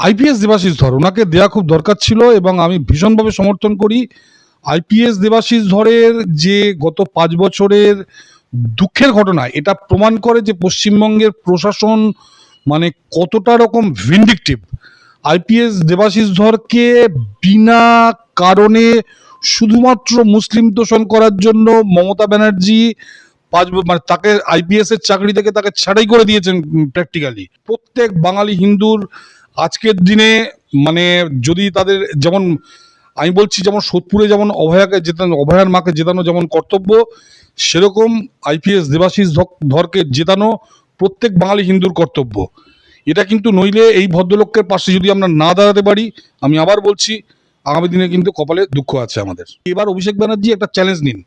IPS Debashis ধর ওনাকে দেয়া খুব দরকার ছিল এবং আমি ভীষণভাবে সমর্থন করি। আইপিএস দেবাশিস ধরের যে গত 5 বছরের দুঃখের ঘটনা, এটা প্রমাণ করে যে পশ্চিমবঙ্গের প্রশাসন মানে কতটা রকম ভিন্ডিকটিভ। আইপিএস দেবাশিস ধরকে বিনা কারণে শুধুমাত্র মুসলিম তোষণ করার জন্য মমতা ব্যানার্জি মানে তাকে আইপিএস এর চাকরি থেকে তাকে ছাঁটাই করে দিয়েছেন প্র্যাকটিক্যালি। প্রত্যেক বাঙালি হিন্দুর আজকের দিনে মানে যদি তাদের যেমন আমি বলছি, যেমন সোদপুরে যেমন অভয়াকে জেতানো, অভয়ার মাকে জেতানো যেমন কর্তব্য, সেরকম আইপিএস দেবাশিস ধরকে জেতানো প্রত্যেক বাঙালি হিন্দুর কর্তব্য। এটা কিন্তু নইলে এই ভদ্রলোকের পাশে যদি আমরা না দাঁড়াতে পারি, আমি আবার বলছি, আগামী দিনে কিন্তু কপালে দুঃখ আছে আমাদের। এবার অভিষেক ব্যানার্জি একটা চ্যালেঞ্জ নিন,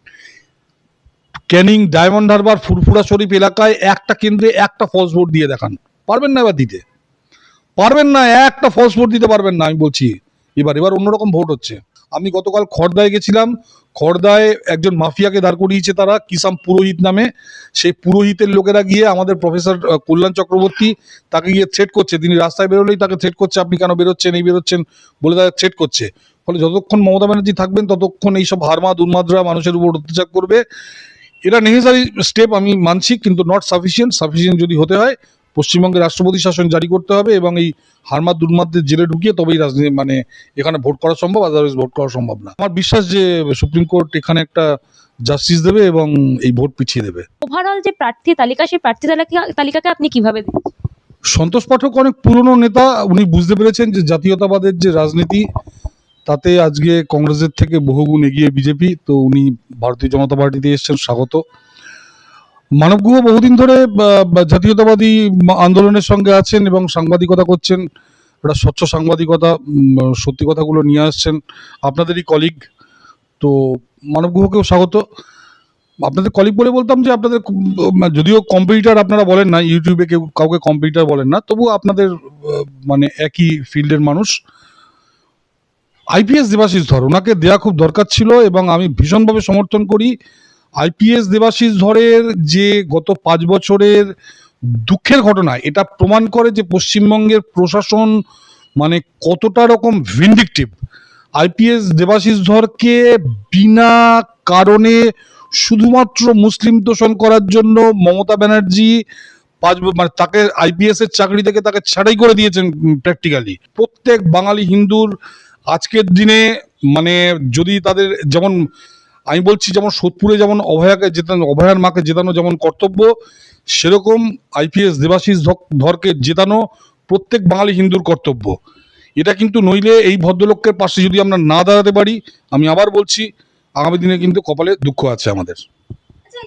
ক্যানিং, ডায়মন্ড হারবার, ফুরফুরা শরীফ এলাকায় একটা কেন্দ্রে একটা ফলস ভোট দিয়ে দেখান। পারবেন না? এবার দিতে পারবেন না, একটা ফলস ভোট দিতে পারবেন না। আমি বলছি এবার অন্যরকম ভোট হচ্ছে। আমি গতকাল খড়দায় গেছিলাম, খড়দায় একজন মাফিয়াকে দাঁড় করিয়েছে তারা, কিসাম পুরোহিত নামে। সেই পুরোহিতের লোকেরা গিয়ে আমাদের প্রফেসর কল্যাণ চক্রবর্তী তাকে গিয়ে থ্রেট করছে, তিনি রাস্তায় বেরোলেই তাকে থ্রেট করছে, আপনি কেন বেরোচ্ছেন, এই বেরোচ্ছেন বলে তাকে থ্রেট করছে। ফলে যতক্ষণ মমতা ব্যানার্জি থাকবেন ততক্ষণ এইসব হারমাদ উন্মাদরা মানুষের উপর অত্যাচার করবে। এটা নেসেসারি স্টেপ, আমি মানছি, কিন্তু নট সাফিসিয়েন্ট যদি হতে হয় পশ্চিমবঙ্গের রাষ্ট্রপতি শাসন জারি করতে হবে এবং এই হারমাদ দুর্মাদদের জেলে ঢুকিয়ে তবেই রাজনীতি মানে এখানে ভোট করা সম্ভব, আদারওয়াইজ ভোট করা সম্ভব না। আমার বিশ্বাস যে সুপ্রিম কোর্ট এখানে একটা জাস্টিস দেবে এবং এই ভোট পিছিয়ে দেবে। ওভারঅল যে প্রার্থী তালিকা, সেই প্রার্থী তালিকাকে আপনি কিভাবে দেখছেন? সন্তোষ পাঠক অনেক পুরনো নেতা, উনি বুঝতে পেরেছেন যে জাতীয়তাবাদের যে রাজনীতি তাতে আজকে কংগ্রেসের থেকে বহুগুণ এগিয়ে বিজেপি, তো উনি ভারতীয় জনতা পার্টিতে এসেছেন, স্বাগত। মানব গুহ বহুদিন ধরে জাতীয়তাবাদী আন্দোলনের সঙ্গে আছেন এবং সাংবাদিকতা করছেন, একটা স্বচ্ছ সাংবাদিকতা, সত্যি কথাগুলো নিয়ে আসছেন, আপনাদেরই কলিগ। তো মানব গুহকেও স্বাগত। আপনাদের কলিগ বলে বলতাম যে আপনাদের যদিও কম্পিটিটর আপনারা বলেন না, ইউটিউবে কেউ কাউকে কম্পিটিটর বলেন না, তবু আপনাদের মানে একই ফিল্ডের মানুষ। আইপিএস দেবাশিস ধর ওনাকে দেয়া খুব দরকার ছিল এবং আমি ভীষণভাবে সমর্থন করি। আইপিএস দেবাশিস ধরের যে গত 5 বছরের দুঃখের ঘটনা, এটা প্রমাণ করে যে পশ্চিমবঙ্গের প্রশাসন মানে কতটা রকম ভিন্ডিকটিভ। আইপিএস দেবাশিস ধরকে বিনা কারণে শুধুমাত্র মুসলিম তোষণ করার জন্য মমতা ব্যানার্জি মানে তাকে আইপিএস এর চাকরি থেকে তাকে ছাঁটাই করে দিয়েছেন প্র্যাকটিক্যালি। প্রত্যেক বাঙালি হিন্দুর আজকের দিনে মানে যদি তাদের যেমন আমি বলছি, যেমন সোদপুরে যেমন অভয়াকে জেতানো, অভয়ার মাকে জেতানো যেমন কর্তব্য, সেরকম আইপিএস দেবাশিস ধরকে জেতানো প্রত্যেক বাঙালি হিন্দুর কর্তব্য। এটা কিন্তু নইলে এই ভদ্রলোকের পাশে যদি আমরা না দাঁড়াতে পারি, আমি আবার বলছি, আগামী দিনে কিন্তু কপালে দুঃখ আছে আমাদের। আচ্ছা,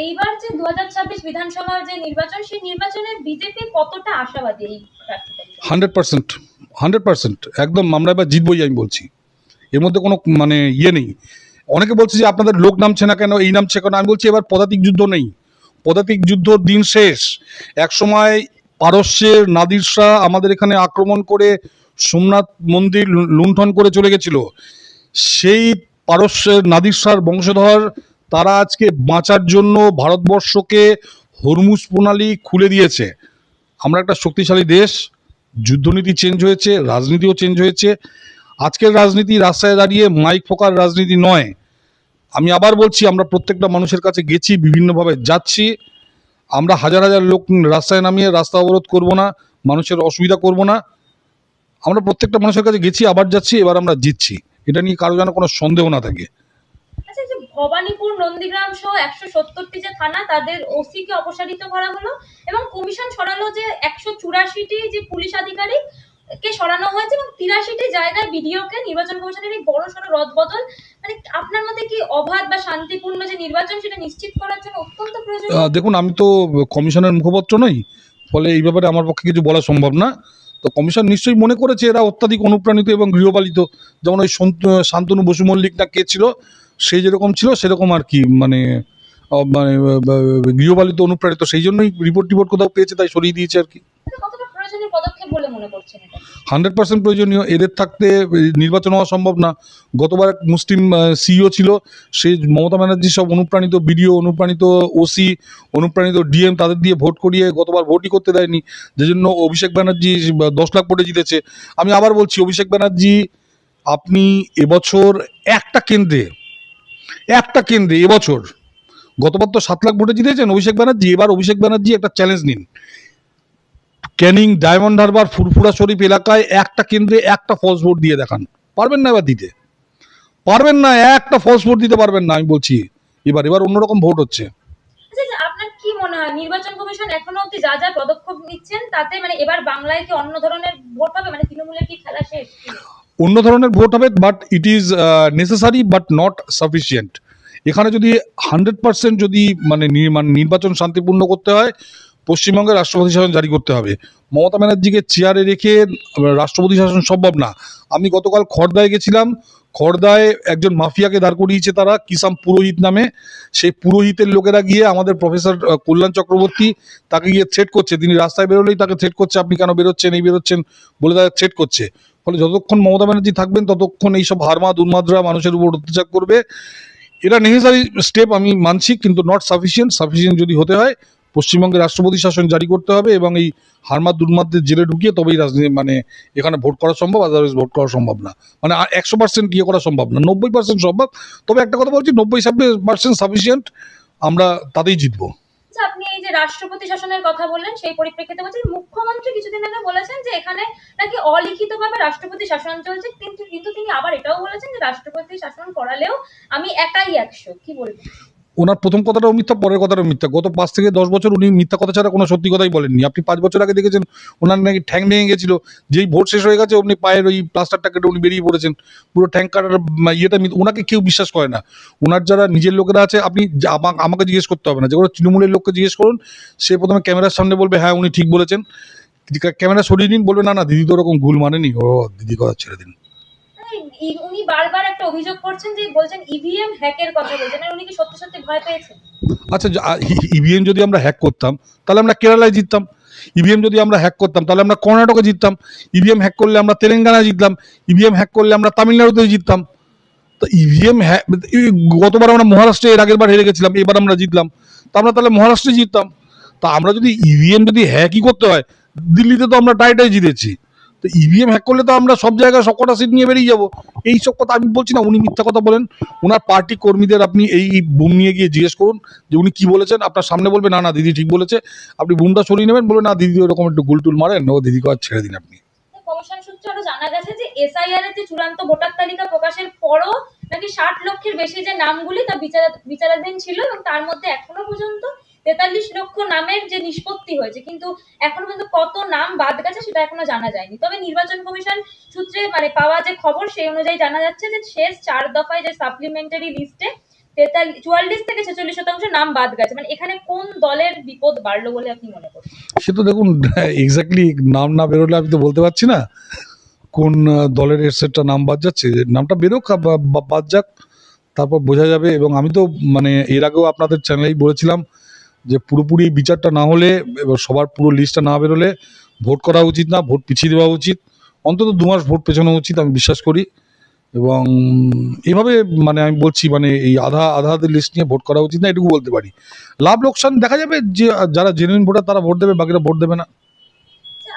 এইবার যে 2026 বিধানসভার যে নির্বাচন, সেই নির্বাচনে বিজেপি কতটা আশাবাদী এই প্রার্থী তালিকা? 100%, একদম আমরা এবার জিতবই, আমি বলছি, এর মধ্যে কোনো মানে ইয়ে নেই। অনেকে বলছে যে আপনাদের লোক নামছে না কেন, এই নামছে কেন, আমি বলছি এবার পদাতিক যুদ্ধ নেই, পদাতিক যুদ্ধ দিন শেষ। এক সময় পারস্যের নাদির শাহ আমাদের এখানে আক্রমণ করে সোমনাথ মন্দির লুণ্ঠন করে চলে গেছিল। সেই পারস্যের নাদির শাহর বংশধর তারা আজকে বাঁচার জন্য ভারতবর্ষকে হরমুজ প্রণালী খুলে দিয়েছে। আমরা একটা শক্তিশালী দেশ, যুদ্ধনীতি চেঞ্জ হয়েছে, রাজনীতিও চেঞ্জ হয়েছে। আজকের রাজনীতি রাস্তায় দাঁড়িয়ে মাইক ফোকার রাজনীতি নয়। আমি আবার বলছি, আমরা প্রত্যেকটা মানুষের কাছে গেছি, বিভিন্নভাবে যাচ্ছি। আমরা হাজার হাজার লোক রাস্তায় নামিয়ে রাস্তা অবরোধ করব না, মানুষের অসুবিধা করব না। আমরা প্রত্যেকটা মানুষের কাছে গেছি, আবার যাচ্ছি, এবার আমরা জিতছি, এটা নিয়ে কারো যেন কোনো সন্দেহ না থাকে। আচ্ছা, যে ভবানীপুর, নন্দীগ্রাম সহ 170টি যে থানা, তাদের ওসি কে অপসারিত করা হলো এবং কমিশন সরালো যে 184টি যে পুলিশ আধিকারিক কে সরানো হয়েছে এবং 83টি জায়গায় বিডিও কে। নির্বাচন কমিশনের এই বড় সড় রদবদল মানে আপনার মতে কি অবাধ বা শান্তিপূর্ণ যে নির্বাচন সেটা নিশ্চিত করার জন্য অত্যন্ত প্রয়োজন? দেখুন, আমি তো কমিশনের মুখপত্র নই, ফলে এই ব্যাপারে আমার পক্ষে কিছু বলা সম্ভব না। তো কমিশন নিশ্চয়ই মনে করেছে এরা অত্যাধিক অনুপ্রাণিত এবং গৃহপালিত, যেমন ওই শান্তনু বসু মল্লিক না কে ছিল, সেই যেরকম ছিল সেরকম আর কি, মানে গৃহপালিত অনুপ্রাণিত, সেই জন্যই রিপোর্ট কোথাও পেয়েছে তাই সরিয়ে দিয়েছে আর কি। প্রয়োজনীয় পদক্ষেপ বলে মনে করছেন এটা? 100% প্রয়োজনীয়। এদের থাকতে নির্বাচন হওয়া সম্ভব না। গতবার এক মুসলিম সিইও ছিল, সে মমতা ব্যানার্জি সব অনুপ্রাণিত বিডিও, অনুপ্রাণিত ওসি, অনুপ্রাণিত ডিএম তাদের দিয়ে ভোট করিয়ে গতবার ভোটই করতে দেয়নি, যে জন্য অভিষেক ব্যানার্জি 10 লাখ ভোটে জিতেছে। আমি আবার বলছি, অভিষেক ব্যানার্জি আপনি এবছর একটা কেন্দ্রে এবছর, গতবার তো 7 লাখ ভোটে জিতেছেন অভিষেক ব্যানার্জি, এবার অভিষেক ব্যানার্জি একটা চ্যালেঞ্জ নিন, ক্যানিং, ডায়মন্ড হারবার, ফুরফুরা শরীফ এলাকায় একটা কেন্দ্রে একটা ফলস ভোট দিয়ে দেখান। পারবেন না এবার দিতে? পারবেন না, একটা ফলস ভোট দিতে পারবেন না। আমি বলছি এবার অন্যরকম ভোট হচ্ছে। আচ্ছা, যে আপনার কি মনে হয় নির্বাচন কমিশন এখনো অব্দি যা যা পদক্ষেপ নিচ্ছেন তাতে মানে এবার বাংলায় কি অন্য ধরনের ভোট হবে, মানে তৃণমূলের কি খেলা শেষ? অন্য ধরনের ভোট হবে, but it is necessary but not sufficient. এখানে যদি 100% যদি মানে নির্বাচন শান্তিপূর্ণ করতে হয়, পশ্চিমবঙ্গে রাষ্ট্রপতি শাসন জারি করতে হবে। মমতা ব্যানার্জিকে চেয়ারে রেখে রাষ্ট্রপতি শাসন সম্ভব না। আমি গতকাল খড়দায় গেছিলাম, খড়দায় একজন মাফিয়াকে দাঁড় করিয়েছে তারা, কিসাম পুরোহিত নামে। সেই পুরোহিতের লোকেরা গিয়ে আমাদের প্রফেসর কল্যাণ চক্রবর্তী, তাকে গিয়ে থ্রেট করছে। তিনি রাস্তায় বেরোলেই তাকে থ্রেট করছে, আপনি কেন বেরোচ্ছেন, এই বেরোচ্ছেন বলে তাকে থ্রেট করছে। ফলে যতক্ষণ মমতা ব্যানার্জি থাকবেন ততক্ষণ এইসব হারমাদ উন্মাদরা মানুষের উপর অত্যাচার করবে। এটা নেসেসারি স্টেপ, আমি মানছি, কিন্তু নট সাফিসিয়েন্ট। সাফিসিয়েন্ট যদি হতে হয়, পশ্চিমবঙ্গে রাষ্ট্রপতি শাসন জারি করতে হবে এবং এই হারমাদ দুর্মাদদের জেলে ঢুকিয়ে তবেই রাজনীতি মানে এখানে ভোট করা সম্ভব, আদারওয়াইজ ভোট করা সম্ভব না। মানে 100% ইয়ে করা সম্ভব না, 90% সম্ভব। তবে একটা কথা বলছি, 90% সাফিসিয়েন্ট, আমরা তাতেই জিতবো। আচ্ছা, আপনি এই যে রাষ্ট্রপতি শাসনের কথা বললেন সেই পরিপ্রেক্ষিতে বলছেন মুখ্যমন্ত্রী কিছুদিন আগে বলেছেন যে এখানে নাকি অলিখিতভাবে রাষ্ট্রপতি শাসন চলছে, কিন্তু তিনি আবার এটাও বলেছেন যে রাষ্ট্রপতি শাসন করালেও আমি একাই 100। কি বলবেন? ওনার প্রথম কথাটাও মিথ্যা, পরের কথাটাও মিথ্যা। গত 5 থেকে 10 বছর উনি মিথ্যা কথা ছাড়া কোনো সত্যি কথাই বলেননি। আপনি 5 বছর আগে দেখেছেন ওনার নাকি ঠ্যাং ভেঙে গেছিল, যেই ভোট শেষ হয়ে গেছে উনি পায়ের ওই প্লাস্টারটা কেটে উনি বেরিয়ে পড়েছেন। পুরো ঠ্যাং কাটার ইয়েটা ওনাকে কেউ বিশ্বাস করে না। ওনার যারা নিজের লোকেরা আছে, আপনি আমাকে জিজ্ঞেস করতে হবে না, যে কোনো তৃণমূলের লোককে জিজ্ঞেস করুন, সে প্রথমে ক্যামেরার সামনে বলবে হ্যাঁ উনি ঠিক বলেছেন, ক্যামেরা সরিয়ে নিন, বলবে না না দিদি তো ওরকম ভুল মানেনি, ও দিদি কথা ছেড়ে দিন। উনি বারবার একটা অভিযোগ করছেন যে বলছেন ইভিএম হ্যাকের কথা বলছেন, আর উনি কি সত্যি সত্যি ভয় পেয়েছেন? আচ্ছা, ইভিএম যদি আমরা হ্যাক করতাম তাহলে আমরা কেরালায় জিততাম। ইভিএম যদি আমরা হ্যাক করতাম তাহলে আমরা কর্ণাটকে জিততাম। ইভিএম হ্যাক করলে আমরা তেলেঙ্গানায় জিতলাম। ইভিএম হ্যাক করলে আমরা তামিলনাড়ুতে জিততাম। তো ইভিএম হ্যাক, গতবার আমরা মহারাষ্ট্রে এর আগের বার হেরে গেছিলাম, এবার আমরা জিতলাম, তো আমরা তাহলে মহারাষ্ট্রে জিততাম। তা আমরা যদি ইভিএম যদি হ্যাকই করতে হয়, দিল্লিতে তো আমরা টাইটাই জিতেছি। তো ইভিএম হ্যাক করলে তো আমরা সব জায়গায় সবকটা সিট নিয়ে বেরিয়ে যাবো। এইসব কথা আমি বলছি না, উনি মিথ্যা কথা বলেন। ওনার পার্টি কর্মীদের আপনি এই বুম নিয়ে গিয়ে জিজ্ঞেস করুন যে উনি কি বলেছেন, আপনার সামনে বলবে না না দিদি ঠিক বলেছে। আপনি বুমটা সরিয়ে নেবেন, বলবে না দিদি ওরকম একটু গুলটুল মারেন, ও দিদি কথা ছেড়ে দিন আপনি। কমিশন সূত্রে আরো জানা গেছে যে এসআইআর এর যে চূড়ান্ত ভোটার তালিকা প্রকাশের পরও নাকি 60 লক্ষের বেশি যে নামগুলি তা বিচারাধীন ছিল, এবং তার মধ্যে এখনো পর্যন্ত 43 লক্ষ নামের যে নিষ্পত্তি হয়েছে, কিন্তু এখনো পর্যন্ত কত নাম বাদ গেছে সেটা এখনো জানা যায়নি। তবে নির্বাচন কমিশন সূত্রে মানে পাওয়া যে খবর সেই অনুযায়ী জানা যাচ্ছে যে শেষ 4 দফায় যে সাপ্লিমেন্টারি লিস্টে 44 থেকে 46% নাম বাদ গেছে। মানে এখানে কোন দলের বিপদ বাড়লো বলে আপনি মনে করছেন? সে তো দেখুন, এক্স্যাক্টলি নাম না বেরোলে আমি তো বলতে পারছি না কোন দলের সেটটা নাম বাদ যাচ্ছে। নামটা বেরোক, বাদ যাক, তারপর বোঝা যাবে। এবং আমি তো মানে এর আগেও আপনাদের চ্যানেলেই বলেছিলাম যে পুরোপুরি বিচারটা না হলে, এবার সবার পুরো লিস্টটা না বেরোলে ভোট করা উচিত না, ভোট পিছিয়ে দেওয়া উচিত, অন্তত 2 মাস ভোট পেছানো উচিত, আমি বিশ্বাস করি। এবং এভাবে মানে আমি বলছি মানে এই আধাদের লিস্ট নিয়ে ভোট করা উচিত না, এটুকু বলতে পারি। লাভ লোকসান দেখা যাবে, যে যারা জেনুইন ভোটার তারা ভোট দেবে, বাকিরা ভোট দেবে না।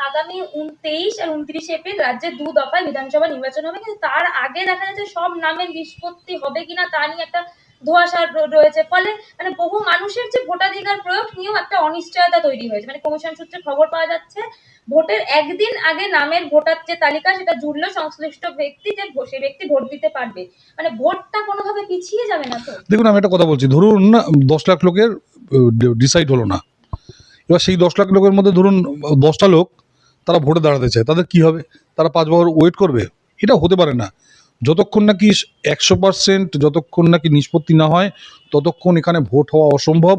আগামী 23 আর 29 এপ্রিল রাজ্যে 2 দফায় বিধানসভা নির্বাচন হবে, কিন্তু তার আগে দেখা যাচ্ছে সব নামের নিষ্পত্তি হবে কিনা তা নিয়ে একটা ধোঁয়াশা রয়েছে। ফলে মানে বহু মানুষের যে ভোটাধিকার প্রয়োগ নিয়েও একটা অনিশ্চয়তা তৈরি হয়েছে। মানে কমিশন সূত্রে খবর পাওয়া যাচ্ছে ভোটের একদিন আগে নামের ভোটার যে তালিকা সেটা জুড়লে সংশ্লিষ্ট ব্যক্তি যে সে ব্যক্তি ভোট দিতে পারবে, মানে ভোটটা কোনোভাবে পিছিয়ে যাবে না তো? দেখুন, আমি একটা কথা বলছি, ধরুন 10 লাখ লোকের ডিসাইড হলো না, এবার সেই 10 লাখ লোকের মধ্যে ধরুন 10টা লোক তারা ভোটে দাঁড়াতে চায়, তাদের কি হবে? তারা 5 বছর ওয়েট করবে? এটা হতে পারে না। যতক্ষণ নাকি 100% যতক্ষণ নাকি নিষ্পত্তি না হয় ততক্ষণ এখানে ভোট হওয়া অসম্ভব।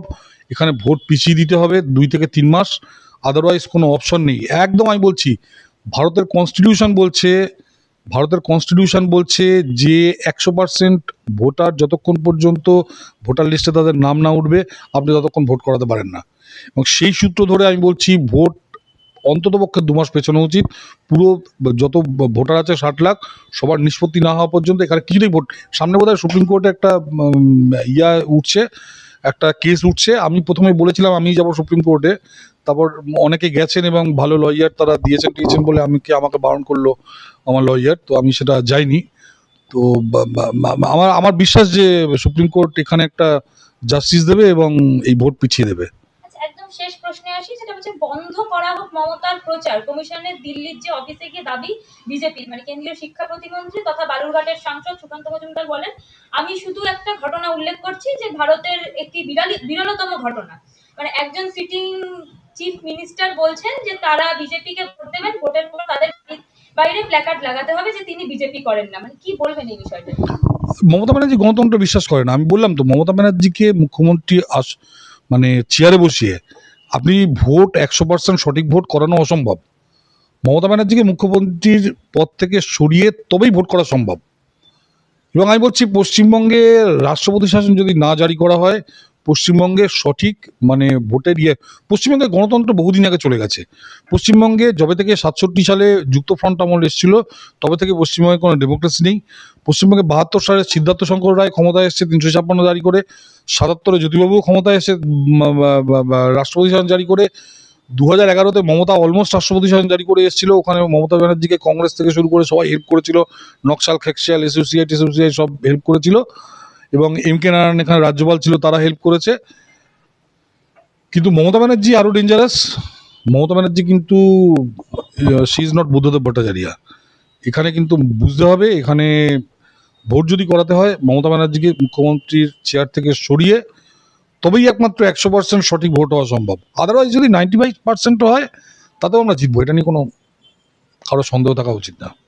এখানে ভোট পিছিয়ে দিতে হবে 2 থেকে 3 মাস, আদারওয়াইজ কোনো অপশন নেই। একদম আমি বলছি, ভারতের কনস্টিটিউশন বলছে যে 100% ভোটার যতক্ষণ পর্যন্ত ভোটার লিস্টে তাদের নাম না উঠবে আপনি ততক্ষণ ভোট করাতে পারেন না। এবং সেই সূত্র ধরে আমি বলছি ভোট অন্ততপক্ষে 2 মাস পেছানো উচিত। পুরো যত ভোটার আছে 60 লাখ, সবার নিষ্পত্তি না হওয়া পর্যন্ত এখানে কিছুতেই ভোট। সামনে বোধহয় সুপ্রিম কোর্টে একটা উঠছে, একটা কেস উঠছে। আমি প্রথমে বলেছিলাম আমি যাব সুপ্রিম কোর্টে, তারপর অনেকে গেছেন এবং ভালো লয়ার তারা দিয়েছেন বলে আমাকে বারণ করলো আমার লয়ার, তো আমি সেটা যাইনি। তো আমার বিশ্বাস যে সুপ্রিম কোর্ট এখানে একটা জাস্টিস দেবে এবং এই ভোট পিছিয়ে দেবে। আচ্ছা, একদম শেষ প্রশ্নে আসি, সেটা হচ্ছে বন্ধ করা হোক মমতার প্রচার। কমিশনের দিল্লির যে অফিসে গিয়ে দাবি বিজেপি, মানে কেন্দ্রীয় শিক্ষা প্রতিমন্ত্রী তথা বালুরঘাটের সাংসদ সুকান্ত মজুমদার বলেন, আমি শুধু একটা ঘটনা উল্লেখ করছি যে ভারতের একটি বিরলতম ঘটনা, মানে একজন সিটিং চিফ মিনিস্টার বলছেন যে তারা বিজেপিকে ভোট দেবেন, ভোটের পর তাদের বাইরে প্ল্যাকার্ড লাগাতে হবে যে তিনি বিজেপি করেন না। মানে কি বলবেন এই বিষয়টা? মমতা ব্যানার্জি গণতন্ত্র বিশ্বাস করে না। আমি বললাম তো, মমতা ব্যানার্জিকে মুখ্যমন্ত্রী মানে চেয়ারে বসিয়ে আপনি ভোট 100% সঠিক ভোট করানো অসম্ভব। মমতা ব্যানার্জিকে মুখ্যমন্ত্রীর পদ থেকে সরিয়ে তবেই ভোট করা সম্ভব। এবং আমি বলছি, পশ্চিমবঙ্গে রাষ্ট্রপতি শাসন যদি না জারি করা হয়, পশ্চিমবঙ্গে সঠিক মানে ভোটের পশ্চিমবঙ্গে গণতন্ত্র বহুদিন আগে চলে গেছে। পশ্চিমবঙ্গে যবে থেকে 67 সালে যুক্তফ্রন্ট আমল এসেছিল, তবে থেকে পশ্চিমবঙ্গে কোনো ডেমোক্রেসি নেই। পশ্চিমবঙ্গে 72 সালে সিদ্ধার্থ শঙ্কর রায় ক্ষমতায় এসছে 356 জারি করে, 77-এ জ্যোতিবাবু ক্ষমতায় এসে রাষ্ট্রপতি শাসন জারি করে, 2011-তে মমতা অলমোস্ট রাষ্ট্রপতি শাসন জারি করে এসেছিল। ওখানে মমতা ব্যানার্জিকে কংগ্রেস থেকে শুরু করে সবাই হেল্প করেছিল, নকশাল খেকশিয়াল এসোসিয়েট সব হেল্প করেছিল, এবং এম.কে. নারায়ণ এখানে রাজ্যপাল ছিল, তারা হেল্প করেছে। কিন্তু মমতা ব্যানার্জি আরো ডেঞ্জারাস। মমতা ব্যানার্জি কিন্তু she is not Buddhadeb Bhattacharya. এখানে কিন্তু বুঝতে হবে, এখানে ভোট যদি করাতে হয় মমতা ব্যানার্জিকে মুখ্যমন্ত্রীর চেয়ার থেকে সরিয়ে তবেই একমাত্র 100% সঠিক ভোট হওয়া সম্ভব। আদারওয়াইজ যদি 95% হয় তাতেও আমরা জিতবো, এটা নিয়ে কোনো কারো সন্দেহ থাকা উচিত না।